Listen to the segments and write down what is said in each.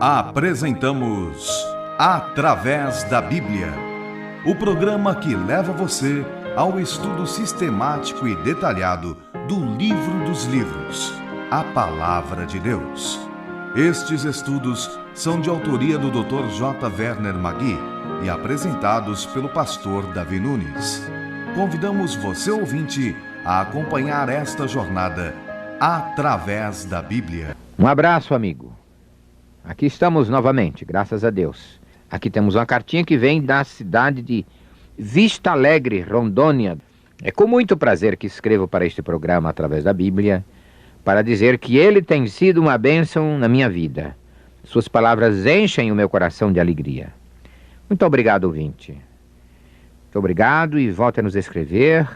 Apresentamos Através da Bíblia, o programa que leva você ao estudo sistemático e detalhado do Livro dos Livros, a Palavra de Deus. Estes estudos são de autoria do Dr. J. Werner Magui e apresentados pelo pastor Davi Nunes. Convidamos você, ouvinte, a acompanhar esta jornada através da Bíblia. Um abraço, amigo. Aqui estamos novamente, graças a Deus. Aqui temos uma cartinha que vem da cidade de Vista Alegre, Rondônia. É com muito prazer que escrevo para este programa através da Bíblia, para dizer que ele tem sido uma bênção na minha vida. Suas palavras enchem o meu coração de alegria. Muito obrigado, ouvinte. Muito obrigado e volte a nos escrever.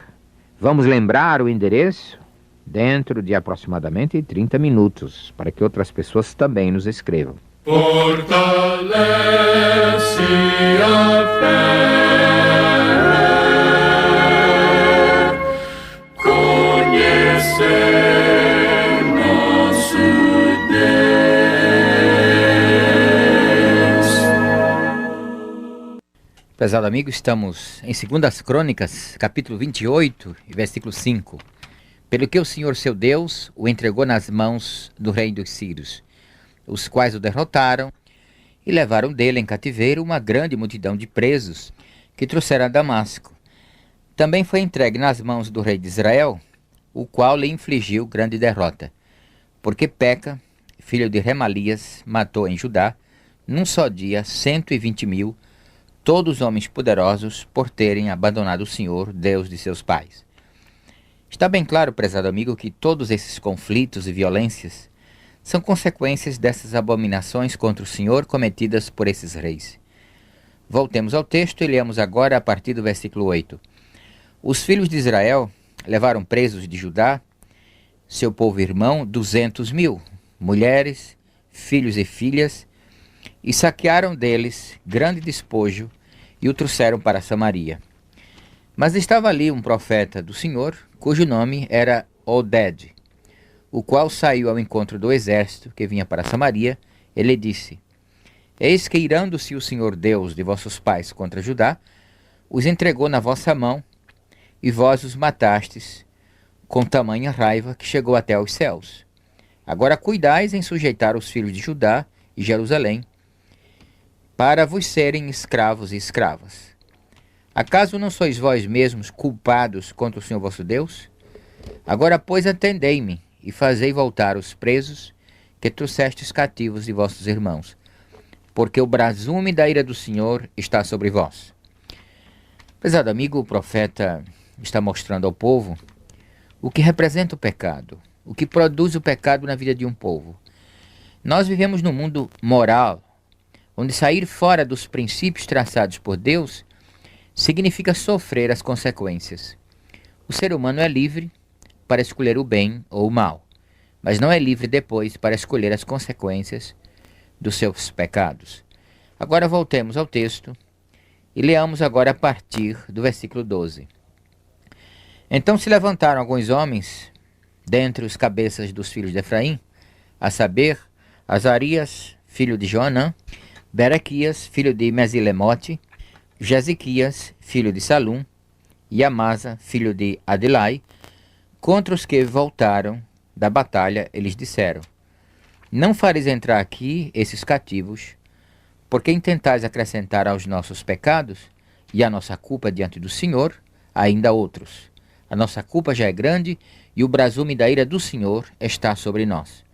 Vamos lembrar o endereço dentro de aproximadamente 30 minutos, para que outras pessoas também nos escrevam. Fortalece a fé, conhecer nosso Deus. Prezado amigo, estamos em 2 Crônicas, capítulo 28, versículo 5. Pelo que o Senhor seu Deus o entregou nas mãos do rei dos sírios, os quais o derrotaram e levaram dele em cativeiro uma grande multidão de presos que trouxeram a Damasco. Também foi entregue nas mãos do rei de Israel, o qual lhe infligiu grande derrota, porque Peca, filho de Remalias, matou em Judá, num só dia, 120.000, todos homens poderosos, por terem abandonado o Senhor, Deus de seus pais. Está bem claro, prezado amigo, que todos esses conflitos e violências são consequências dessas abominações contra o Senhor cometidas por esses reis. Voltemos ao texto e leamos agora a partir do versículo 8. Os filhos de Israel levaram presos de Judá, seu povo irmão, 200.000, mulheres, filhos e filhas, e saquearam deles grande despojo e o trouxeram para Samaria. Mas estava ali um profeta do Senhor, cujo nome era Oded, o qual saiu ao encontro do exército que vinha para Samaria. Ele disse: Eis que, irando-se o Senhor Deus de vossos pais contra Judá, os entregou na vossa mão, e vós os matastes com tamanha raiva que chegou até aos céus. Agora cuidais em sujeitar os filhos de Judá e Jerusalém, para vos serem escravos e escravas. Acaso não sois vós mesmos culpados contra o Senhor vosso Deus? Agora, pois, atendei-me e fazei voltar os presos que trouxestes cativos de vossos irmãos, porque o brasume da ira do Senhor está sobre vós. Prezado amigo, o profeta está mostrando ao povo o que representa o pecado, o que produz o pecado na vida de um povo. Nós vivemos num mundo moral, onde sair fora dos princípios traçados por Deus significa sofrer as consequências. O ser humano é livre para escolher o bem ou o mal, mas não é livre depois para escolher as consequências dos seus pecados. Agora voltemos ao texto e leamos agora a partir do versículo 12. Então se levantaram alguns homens dentre os cabeças dos filhos de Efraim, a saber, Azarias, filho de Joanã, Berequias, filho de Mesilemote, Jeziquias, filho de Salum, e Amasa, filho de Adilai. Contra os que voltaram da batalha, eles disseram: Não fareis entrar aqui esses cativos, porque intentais acrescentar aos nossos pecados e à nossa culpa diante do Senhor ainda outros. A nossa culpa já é grande e o brasume da ira do Senhor está sobre nós.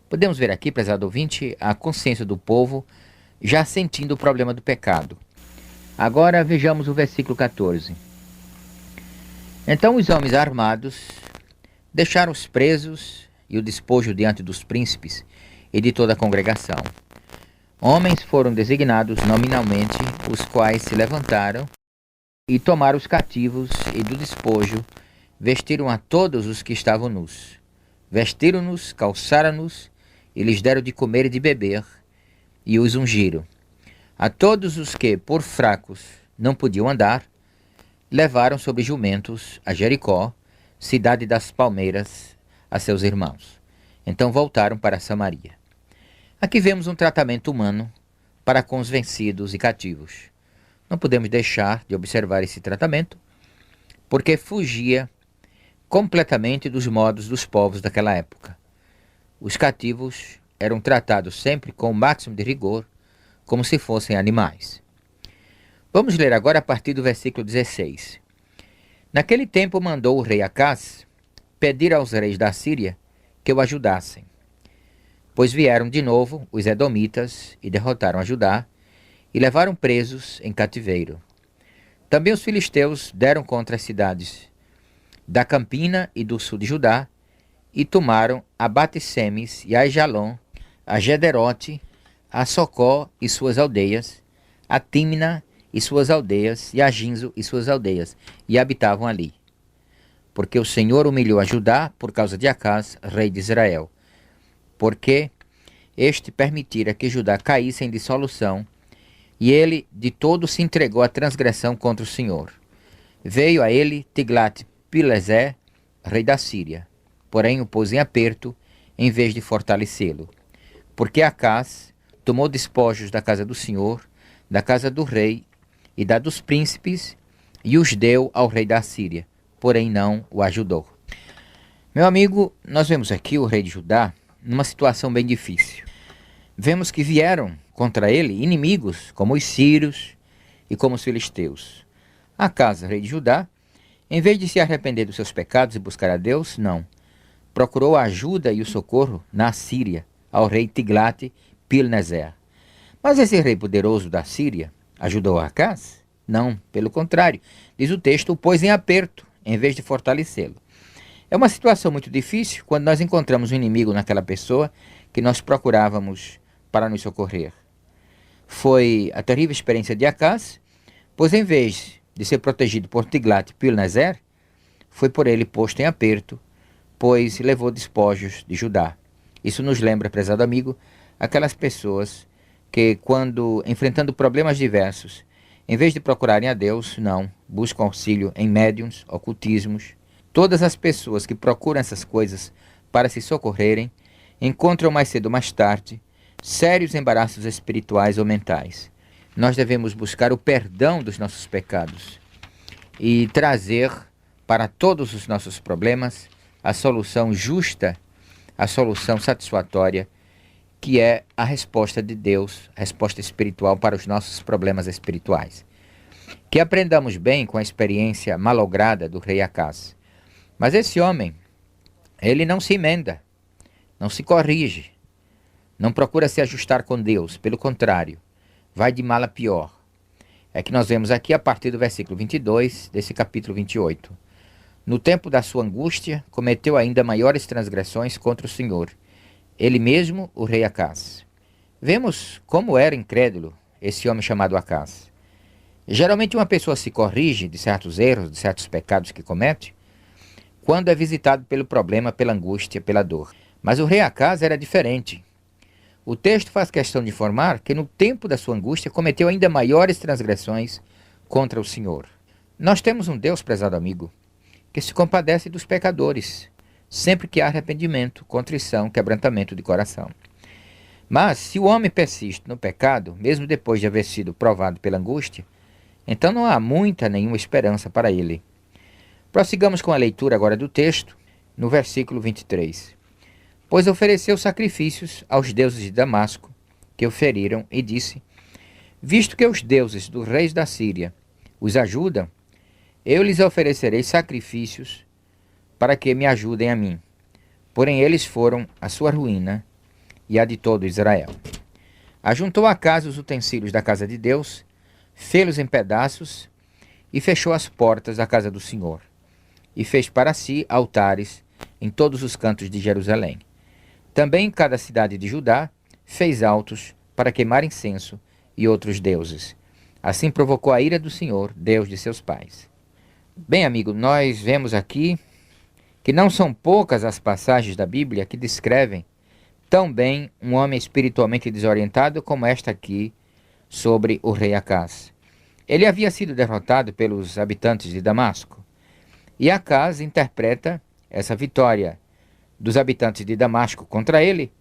Podemos ver aqui, prezado ouvinte, a consciência do povo já sentindo o problema do pecado. Agora vejamos o versículo 14. Então os homens armados deixaram os presos e o despojo diante dos príncipes e de toda a congregação. Homens foram designados nominalmente, os quais se levantaram e tomaram os cativos e do despojo, vestiram a todos os que estavam nus. Vestiram-nos, calçaram-nos e lhes deram de comer e de beber, e os ungiram. A todos os que, por fracos, não podiam andar, levaram sobre jumentos a Jericó, cidade das palmeiras, a seus irmãos. Então voltaram para Samaria. Aqui vemos um tratamento humano para com os vencidos e cativos. Não podemos deixar de observar esse tratamento, porque fugia completamente dos modos dos povos daquela época. Os cativos eram tratados sempre com o máximo de rigor, como se fossem animais. Vamos ler agora a partir do versículo 16. Naquele tempo mandou o rei Acaz pedir aos reis da Síria que o ajudassem, pois vieram de novo os edomitas e derrotaram a Judá e levaram presos em cativeiro. Também os filisteus deram contra as cidades da Campina e do sul de Judá e tomaram a Bate-Semes e a Aijalon, a Gederote, a Socó e suas aldeias, a Tímina e suas aldeias, e a Ginzo e suas aldeias, e habitavam ali. Porque o Senhor humilhou a Judá por causa de Acaz, rei de Israel, porque este permitira que Judá caísse em dissolução, e ele de todo se entregou à transgressão contra o Senhor. Veio a ele Tiglat-Pileser, rei da Síria, porém o pôs em aperto, em vez de fortalecê-lo. Porque Acaz tomou despojos da casa do Senhor, da casa do rei e da dos príncipes, e os deu ao rei da Síria, porém não o ajudou. Meu amigo, nós vemos aqui o rei de Judá numa situação bem difícil. Vemos que vieram contra ele inimigos como os sírios e como os filisteus. Acaz, rei de Judá, em vez de se arrepender dos seus pecados e buscar a Deus, não. Procurou a ajuda e o socorro na Síria, ao rei Tiglat-Pilneser. Mas esse rei poderoso da Síria ajudou Acaz? Não, pelo contrário. Diz o texto, o pôs em aperto, em vez de fortalecê-lo. É uma situação muito difícil quando nós encontramos um inimigo naquela pessoa que nós procurávamos para nos socorrer. Foi a terrível experiência de Acaz, pois em vez de ser protegido por Tiglat-Pilneser, foi por ele posto em aperto, pois levou despojos de Judá. Isso nos lembra, prezado amigo, aquelas pessoas que, quando enfrentando problemas diversos, em vez de procurarem a Deus, não, buscam auxílio em médiuns, ocultismos. Todas as pessoas que procuram essas coisas para se socorrerem, encontram mais cedo ou mais tarde sérios embaraços espirituais ou mentais. Nós devemos buscar o perdão dos nossos pecados e trazer para todos os nossos problemas a solução justa, a solução satisfatória, que é a resposta de Deus, a resposta espiritual para os nossos problemas espirituais. Que aprendamos bem com a experiência malograda do rei Acaz. Mas esse homem, ele não se emenda, não se corrige, não procura se ajustar com Deus, pelo contrário, vai de mal a pior. É que nós vemos aqui a partir do versículo 22 desse capítulo 28. No tempo da sua angústia, cometeu ainda maiores transgressões contra o Senhor, ele mesmo, o rei Acaz. Vemos como era incrédulo esse homem chamado Acaz. Geralmente uma pessoa se corrige de certos erros, de certos pecados que comete, quando é visitado pelo problema, pela angústia, pela dor. Mas o rei Acaz era diferente. O texto faz questão de informar que no tempo da sua angústia cometeu ainda maiores transgressões contra o Senhor. Nós temos um Deus, prezado amigo, que se compadece dos pecadores, sempre que há arrependimento, contrição, quebrantamento de coração. Mas, se o homem persiste no pecado, mesmo depois de haver sido provado pela angústia, então não há muita nenhuma esperança para ele. Prossigamos com a leitura agora do texto, no versículo 23. Pois ofereceu sacrifícios aos deuses de Damasco, que o feriram, e disse, visto que os deuses dos reis da Síria os ajudam, eu lhes oferecerei sacrifícios para que me ajudem a mim. Porém eles foram a sua ruína e a de todo Israel. Ajuntou Acaz os utensílios da casa de Deus, fê-los em pedaços e fechou as portas da casa do Senhor. E fez para si altares em todos os cantos de Jerusalém. Também em cada cidade de Judá fez altos para queimar incenso e outros deuses. Assim provocou a ira do Senhor, Deus de seus pais. Bem, amigo, nós vemos aqui que não são poucas as passagens da Bíblia que descrevem tão bem um homem espiritualmente desorientado como esta aqui sobre o rei Acaz. Ele havia sido derrotado pelos habitantes de Damasco. E Acaz interpreta essa vitória dos habitantes de Damasco contra ele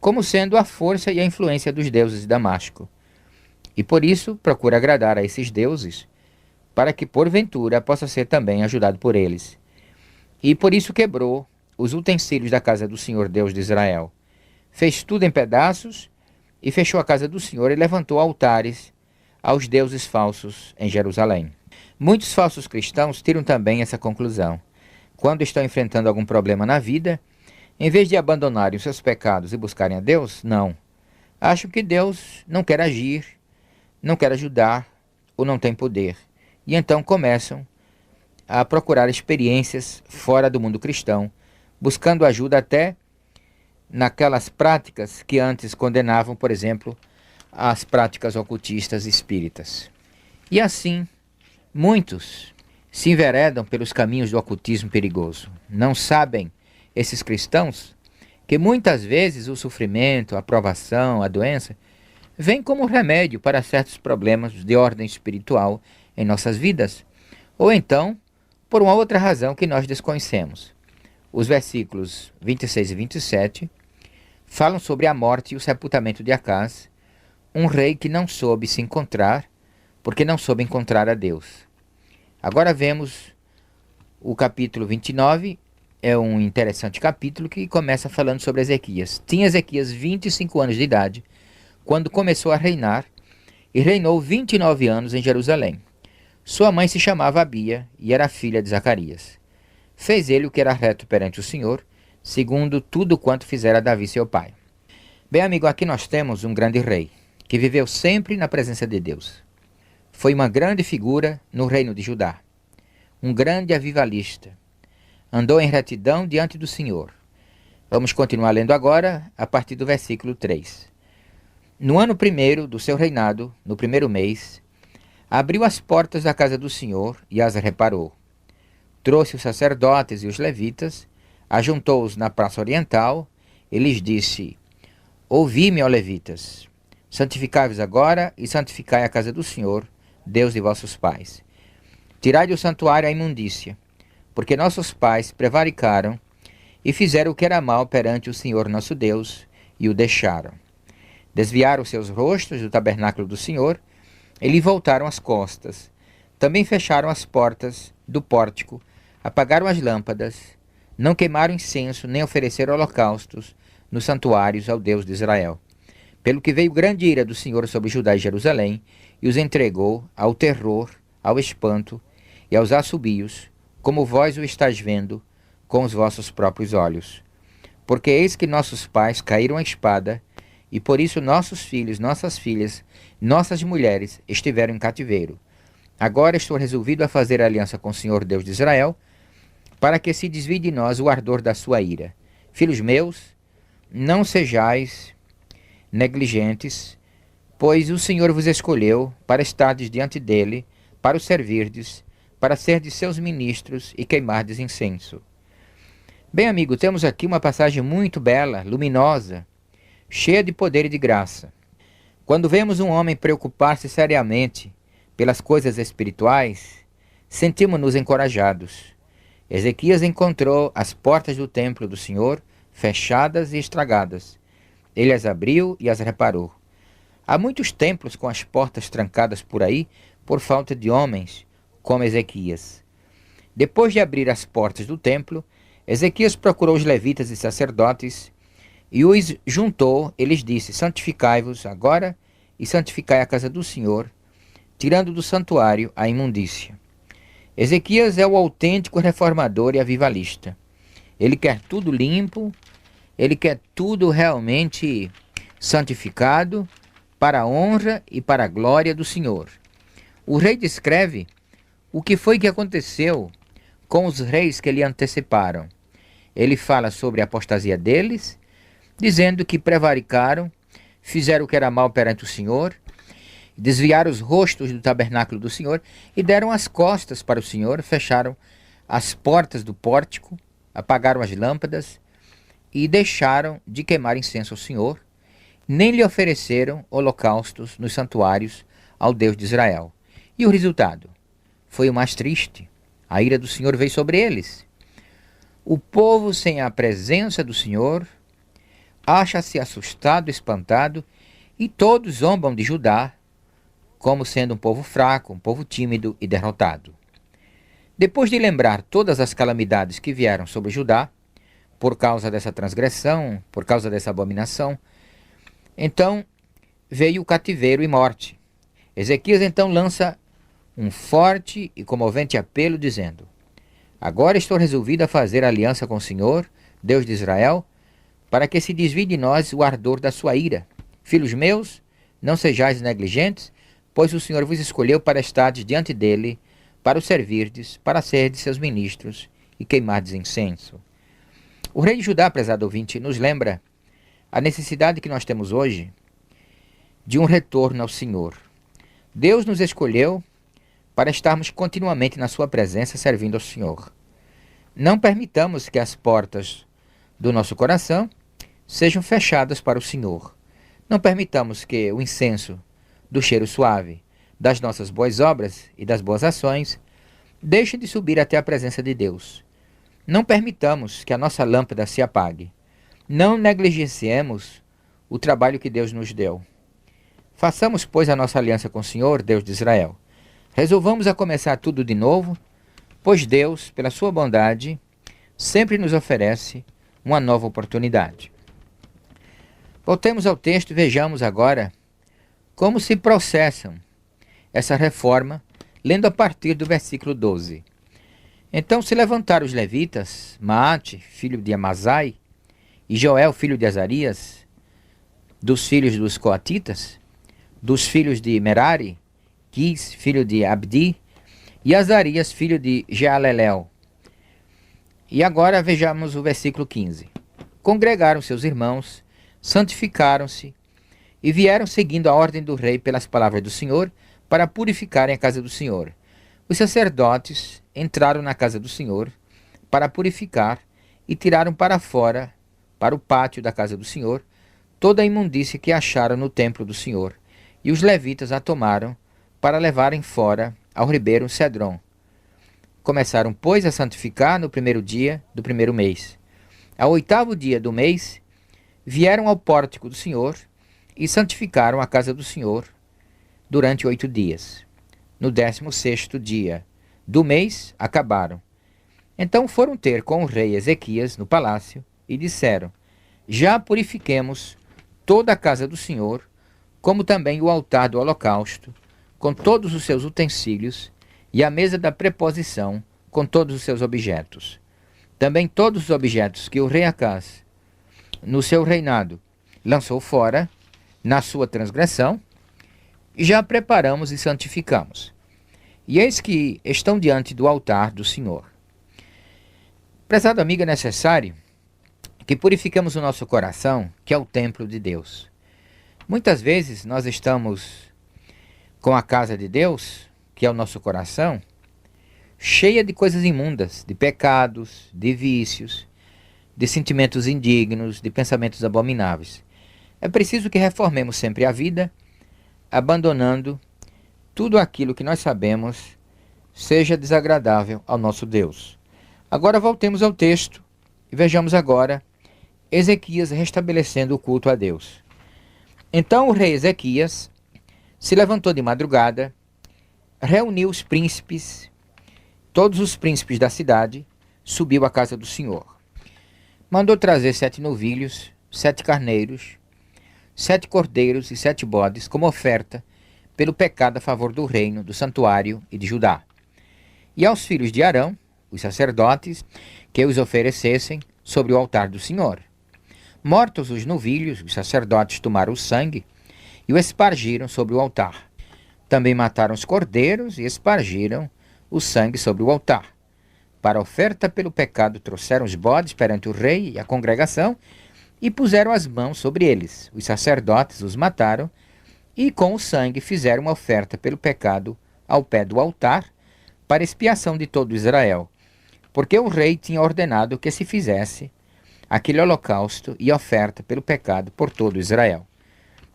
como sendo a força e a influência dos deuses de Damasco. E por isso procura agradar a esses deuses, para que porventura possa ser também ajudado por eles. E por isso quebrou os utensílios da casa do Senhor Deus de Israel. Fez tudo em pedaços e fechou a casa do Senhor e levantou altares aos deuses falsos em Jerusalém. Muitos falsos cristãos tiram também essa conclusão. Quando estão enfrentando algum problema na vida, em vez de abandonarem os seus pecados e buscarem a Deus, não. Acham que Deus não quer agir, não quer ajudar ou não tem poder. E então começam a procurar experiências fora do mundo cristão, buscando ajuda até naquelas práticas que antes condenavam, por exemplo, as práticas ocultistas espíritas. E assim, muitos se enveredam pelos caminhos do ocultismo perigoso. Não sabem esses cristãos que muitas vezes o sofrimento, a provação, a doença, vem como remédio para certos problemas de ordem espiritual em nossas vidas, ou então por uma outra razão que nós desconhecemos. Os versículos 26 e 27 falam sobre a morte e o sepultamento de Acás, um rei que não soube se encontrar, porque não soube encontrar a Deus. Agora vemos o capítulo 29, é um interessante capítulo que começa falando sobre Ezequias. Tinha Ezequias 25 anos de idade quando começou a reinar, e reinou 29 anos em Jerusalém. Sua mãe se chamava Abia e era filha de Zacarias. Fez ele o que era reto perante o Senhor, segundo tudo quanto fizera Davi seu pai. Bem, amigo, aqui nós temos um grande rei, que viveu sempre na presença de Deus. Foi uma grande figura no reino de Judá, um grande avivalista. Andou em retidão diante do Senhor. Vamos continuar lendo agora, a partir do versículo 3. No ano primeiro do seu reinado, no primeiro mês, abriu as portas da casa do Senhor e as reparou. Trouxe os sacerdotes e os levitas, ajuntou-os na praça oriental e lhes disse: Ouvi-me, ó levitas, santificai-vos agora e santificai a casa do Senhor, Deus de vossos pais. Tirai do santuário a imundícia, porque nossos pais prevaricaram e fizeram o que era mal perante o Senhor nosso Deus e o deixaram. Desviaram seus rostos do tabernáculo do Senhor e lhe voltaram as costas. Também fecharam as portas do pórtico, apagaram as lâmpadas, não queimaram incenso nem ofereceram holocaustos nos santuários ao Deus de Israel. Pelo que veio grande ira do Senhor sobre Judá e Jerusalém e os entregou ao terror, ao espanto e aos assobios, como vós o estáis vendo com os vossos próprios olhos. Porque eis que nossos pais caíram à espada, e por isso nossos filhos, nossas filhas, nossas mulheres estiveram em cativeiro. Agora estou resolvido a fazer aliança com o Senhor Deus de Israel, para que se desvie de nós o ardor da sua ira. Filhos meus, não sejais negligentes, pois o Senhor vos escolheu para estardes diante dele, para o servirdes, para serdes seus ministros e queimardes incenso. Bem, amigo, temos aqui uma passagem muito bela, luminosa, cheia de poder e de graça. Quando vemos um homem preocupar-se seriamente pelas coisas espirituais, sentimos-nos encorajados. Ezequias encontrou as portas do templo do Senhor fechadas e estragadas. Ele as abriu e as reparou. Há muitos templos com as portas trancadas por aí por falta de homens como Ezequias. Depois de abrir as portas do templo, Ezequias procurou os levitas e sacerdotes e os juntou e lhes disse: Santificai-vos agora e santificai a casa do Senhor, tirando do santuário a imundícia. Ezequias é o autêntico reformador e avivalista. Ele quer tudo limpo, ele quer tudo realmente santificado para a honra e para a glória do Senhor. O rei descreve o que foi que aconteceu com os reis que lhe anteciparam. Ele fala sobre a apostasia deles, dizendo que prevaricaram, fizeram o que era mal perante o Senhor, desviaram os rostos do tabernáculo do Senhor e deram as costas para o Senhor, fecharam as portas do pórtico, apagaram as lâmpadas e deixaram de queimar incenso ao Senhor, nem lhe ofereceram holocaustos nos santuários ao Deus de Israel. E o resultado foi o mais triste. A ira do Senhor veio sobre eles. O povo sem a presença do Senhor, acha-se assustado, espantado, e todos zombam de Judá como sendo um povo fraco, um povo tímido e derrotado. Depois de lembrar todas as calamidades que vieram sobre Judá, por causa dessa transgressão, por causa dessa abominação, então veio o cativeiro e morte. Ezequias então lança um forte e comovente apelo, dizendo: agora estou resolvido a fazer aliança com o Senhor, Deus de Israel, para que se desvie de nós o ardor da sua ira. Filhos meus, não sejais negligentes, pois o Senhor vos escolheu para estardes diante dele, para o servirdes, para serdes seus ministros e queimardes incenso. O rei de Judá, prezado ouvinte, nos lembra a necessidade que nós temos hoje de um retorno ao Senhor. Deus nos escolheu para estarmos continuamente na sua presença servindo ao Senhor. Não permitamos que as portas do nosso coração sejam fechadas para o Senhor. Não permitamos que o incenso do cheiro suave das nossas boas obras e das boas ações deixe de subir até a presença de Deus. Não permitamos que a nossa lâmpada se apague. Não negligenciemos o trabalho que Deus nos deu. Façamos, pois, a nossa aliança com o Senhor, Deus de Israel. Resolvamos a começar tudo de novo, pois Deus, pela sua bondade, sempre nos oferece uma nova oportunidade. Voltemos ao texto e vejamos agora como se processam essa reforma, lendo a partir do versículo 12. Então se levantaram os levitas, Maate, filho de Amazai, e Joel, filho de Azarias, dos filhos dos coatitas, dos filhos de Merari, Quis, filho de Abdi, e Azarias, filho de Jealelel. E agora vejamos o versículo 15. Congregaram seus irmãos, santificaram-se, e vieram seguindo a ordem do rei pelas palavras do Senhor, para purificarem a casa do Senhor. Os sacerdotes entraram na casa do Senhor para purificar e tiraram para fora, para o pátio da casa do Senhor, toda a imundície que acharam no templo do Senhor. E os levitas a tomaram para levarem fora ao ribeiro Cedron. Começaram, pois, a santificar no primeiro dia do primeiro mês. Ao 8º dia do mês, vieram ao pórtico do Senhor e santificaram a casa do Senhor durante 8 dias. No 16º dia do mês, acabaram. Então foram ter com o rei Ezequias no palácio e disseram: já purifiquemos toda a casa do Senhor, como também o altar do holocausto, com todos os seus utensílios, e a mesa da preposição, com todos os seus objetos. Também todos os objetos que o rei Acaz, no seu reinado, lançou fora, na sua transgressão, já preparamos e santificamos. E eis que estão diante do altar do Senhor. Prezado amigo, é necessário que purifiquemos o nosso coração, que é o templo de Deus. Muitas vezes nós estamos com a casa de Deus, que é o nosso coração, cheia de coisas imundas, de pecados, de vícios, de sentimentos indignos, de pensamentos abomináveis. É preciso que reformemos sempre a vida, abandonando tudo aquilo que nós sabemos seja desagradável ao nosso Deus. Agora voltemos ao texto e vejamos agora Ezequias restabelecendo o culto a Deus. Então o rei Ezequias se levantou de madrugada, reuniu os príncipes, todos os príncipes da cidade, subiu à casa do Senhor. Mandou trazer 7 novilhos, 7 carneiros, 7 cordeiros e 7 bodes como oferta pelo pecado a favor do reino, do santuário e de Judá. E aos filhos de Arão, os sacerdotes, que os oferecessem sobre o altar do Senhor. Mortos os novilhos, os sacerdotes tomaram o sangue e o espargiram sobre o altar. Também mataram os cordeiros e espargiram o sangue sobre o altar. Para a oferta pelo pecado trouxeram os bodes perante o rei e a congregação e puseram as mãos sobre eles. Os sacerdotes os mataram e com o sangue fizeram uma oferta pelo pecado ao pé do altar para expiação de todo Israel, porque o rei tinha ordenado que se fizesse aquele holocausto e oferta pelo pecado por todo Israel.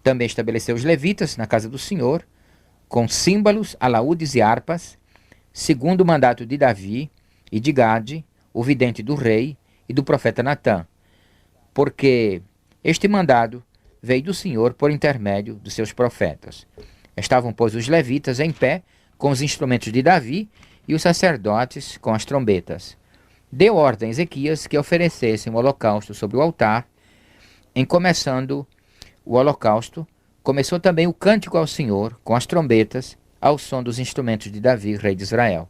Também estabeleceu os levitas na casa do Senhor, com símbolos, alaúdes e harpas, segundo o mandato de Davi e de Gade, o vidente do rei, e do profeta Natã, porque Este mandado veio do Senhor por intermédio dos seus profetas. Estavam, pois, os levitas em pé, com os instrumentos de Davi, e os sacerdotes com as trombetas. Deu ordem a Ezequias que oferecessem o holocausto sobre o altar. Em começando o holocausto, começou também o cântico ao Senhor, com as trombetas, ao som dos instrumentos de Davi, rei de Israel.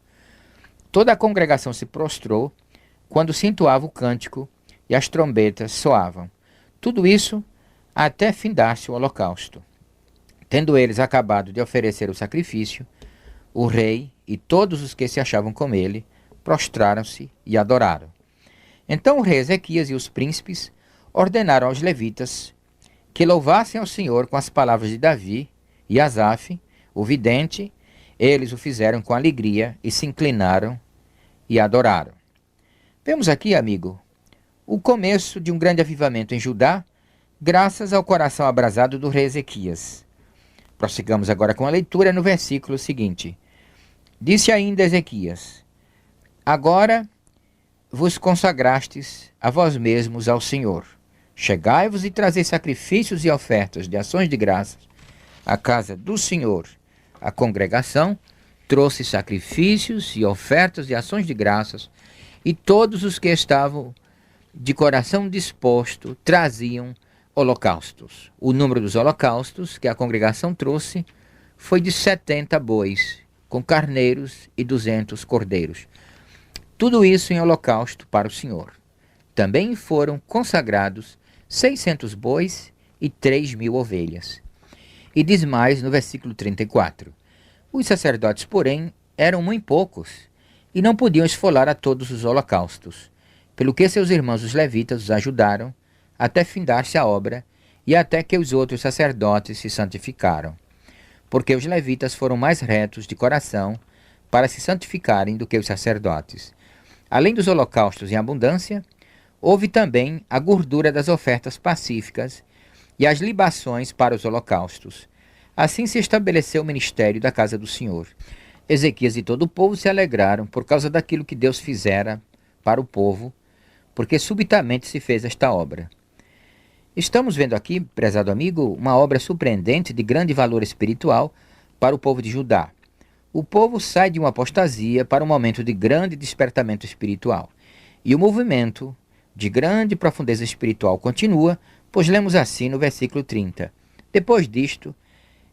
Toda a congregação se prostrou quando se entoava o cântico e as trombetas soavam. Tudo isso até findar-se o holocausto. Tendo eles acabado de oferecer o sacrifício, o rei e todos os que se achavam com ele prostraram-se e adoraram. Então o rei Ezequias e os príncipes ordenaram aos levitas que louvassem ao Senhor com as palavras de Davi e Asaf, o vidente. Eles o fizeram com alegria e se inclinaram e adoraram. Vemos aqui, amigo, o começo de um grande avivamento em Judá, graças ao coração abrasado do rei Ezequias. Prossigamos agora com a leitura no versículo seguinte. Disse ainda Ezequias: Agora vos consagrastes a vós mesmos ao Senhor. Chegai-vos e trazei sacrifícios e ofertas de ações de graças à casa do Senhor. A congregação trouxe sacrifícios e ofertas de ações de graças, e todos os que estavam de coração disposto traziam holocaustos. O número dos holocaustos que a congregação trouxe foi de 70 bois, com carneiros e 200 cordeiros. Tudo isso em holocausto para o Senhor. Também foram consagrados 600 bois e 3.000 ovelhas. E diz mais no versículo 34. Os sacerdotes, porém, eram muito poucos e não podiam esfolar a todos os holocaustos, pelo que seus irmãos os levitas os ajudaram até findar-se a obra e até que os outros sacerdotes se santificaram. Porque os levitas foram mais retos de coração para se santificarem do que os sacerdotes. Além dos holocaustos em abundância, houve também a gordura das ofertas pacíficas e as libações para os holocaustos. Assim se estabeleceu o ministério da casa do Senhor. Ezequias e todo o povo se alegraram por causa daquilo que Deus fizera para o povo, porque subitamente se fez esta obra. Estamos vendo aqui, prezado amigo, uma obra surpreendente de grande valor espiritual para o povo de Judá. O povo sai de uma apostasia para um momento de grande despertamento espiritual. E o movimento de grande profundeza espiritual continua, pois lemos assim no versículo 30. Depois disto,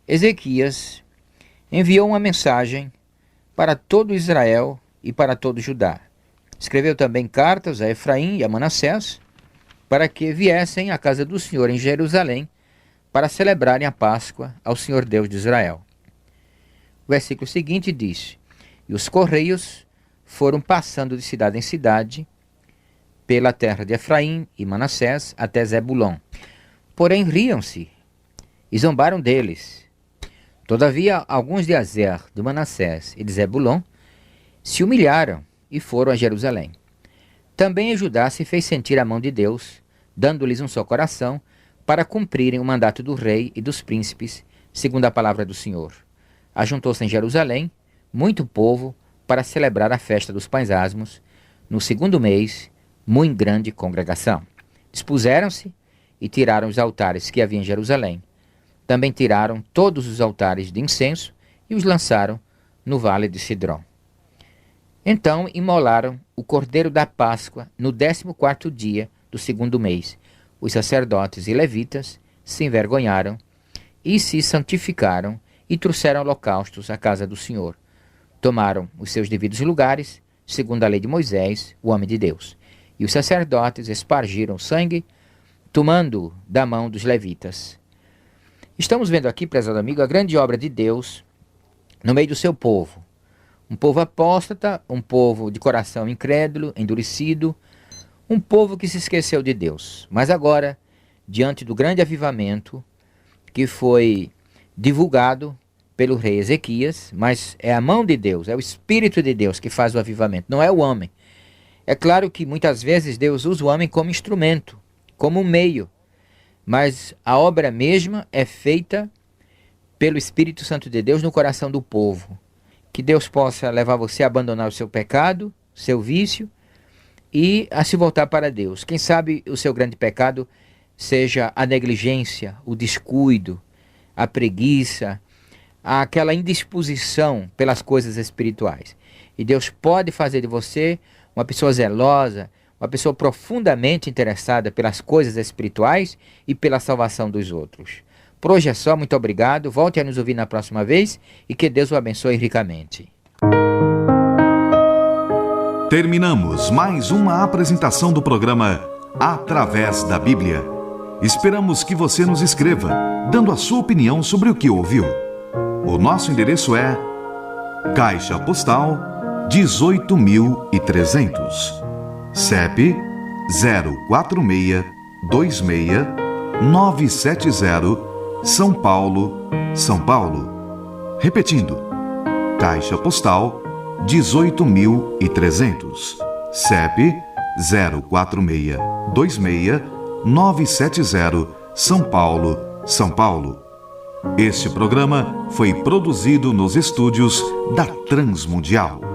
Ezequias enviou uma mensagem para todo Israel e para todo Judá. Escreveu também cartas a Efraim e a Manassés, para que viessem à casa do Senhor em Jerusalém, para celebrarem a Páscoa ao Senhor Deus de Israel. O versículo seguinte diz: E os correios foram passando de cidade em cidade, pela terra de Efraim e Manassés até Zebulon. Porém riam-se e zombaram deles. Todavia, alguns de Azer, de Manassés e de Zebulon, se humilharam e foram a Jerusalém. Também em Judá se fez sentir a mão de Deus, dando-lhes um só coração, para cumprirem o mandato do rei e dos príncipes, segundo a palavra do Senhor. Ajuntou-se em Jerusalém muito povo para celebrar a festa dos pães asmos, no segundo mês, muito grande congregação. Dispuseram-se e tiraram os altares que havia em Jerusalém. Também tiraram todos os altares de incenso e os lançaram no vale de Cidrom. Então imolaram o cordeiro da Páscoa no 14º dia do segundo mês. Os sacerdotes e levitas se envergonharam e se santificaram e trouxeram holocaustos à casa do Senhor. Tomaram os seus devidos lugares, segundo a lei de Moisés, o homem de Deus. E os sacerdotes espargiram sangue, tomando da mão dos levitas. Estamos vendo aqui, prezado amigo, a grande obra de Deus no meio do seu povo. Um povo apóstata, um povo de coração incrédulo, endurecido, um povo que se esqueceu de Deus. Mas agora, diante do grande avivamento que foi divulgado pelo rei Ezequias, mas é a mão de Deus, é o Espírito de Deus que faz o avivamento, não é o homem. É claro que muitas vezes Deus usa o homem como instrumento, como um meio, mas a obra mesma é feita pelo Espírito Santo de Deus no coração do povo. Que Deus possa levar você a abandonar o seu pecado, seu vício, e a se voltar para Deus. Quem sabe o seu grande pecado seja a negligência, o descuido, a preguiça, aquela indisposição pelas coisas espirituais. E Deus pode fazer de você uma pessoa zelosa, uma pessoa profundamente interessada pelas coisas espirituais e pela salvação dos outros. Por hoje é só, muito obrigado. Volte a nos ouvir na próxima vez e que Deus o abençoe ricamente. Terminamos mais uma apresentação do programa Através da Bíblia. Esperamos que você nos escreva, dando a sua opinião sobre o que ouviu. O nosso endereço é Caixa Postal 18.300, CEP 04626-970, São Paulo, São Paulo. Repetindo, Caixa Postal 18.300, CEP 04626-970, São Paulo, São Paulo. Este programa foi produzido nos estúdios da Transmundial.